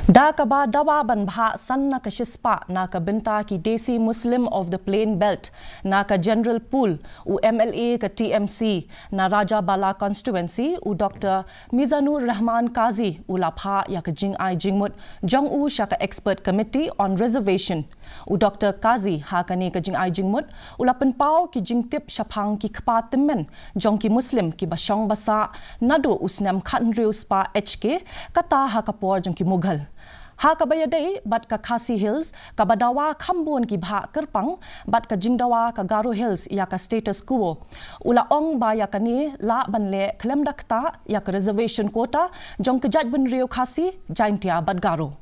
Da kaba dawa ban Bhah san na ka shispa na ka binta ki desi Muslim of the Plain Belt na ka General Pool u MLA ka TMC na Raja Bala constituency u Dr. Mizanur Rahman Kazi u la Phah ya ka Jingai Jingmut jong u sha ka expert committee on reservation u Dr. Kazi ha ka ni ka Jingai Jingmut u la penpau ki jingtip shapang ki khpa timmen jong ki Muslim ki basong basa nado usnam khan riu spa HK kata ha ka por jong ki Mughal ha kabayadai bat ka KHASI Hills ka badawa khambun ki Bhah Kyrpan bat ka jingdawa ka Garo Hills ya ka status quo ula ong ba ya ka ni la banle klem dakta ya ka reservation quota jong ka jaj bun rio KHASI jaintia bat Garo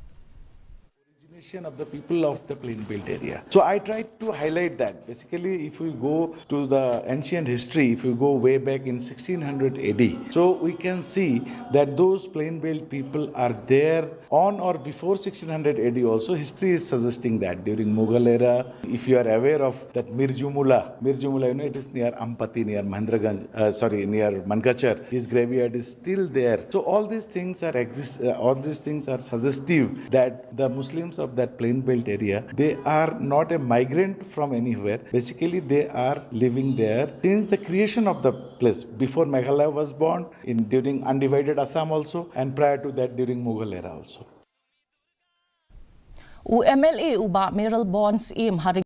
of the people of the plain belt area. So I tried to highlight that. Basically, if we go to the ancient history, if we go way back in 1600 AD, so we can see that those plain belt people are there on or before 1600 AD also. History is suggesting that during Mughal era, if you are aware of that Mirjumula, you know, it is near Ampati, near Mahendraganj, near Mankachar. His graveyard is still there. So all these things are suggestive that the Muslims of that plain belt area, they are not a migrant from anywhere. Basically, they are living there since the creation of the place. Before Meghalaya was born, during undivided Assam also, and prior to that during Mughal era also. U MLA uba Meral Bonds im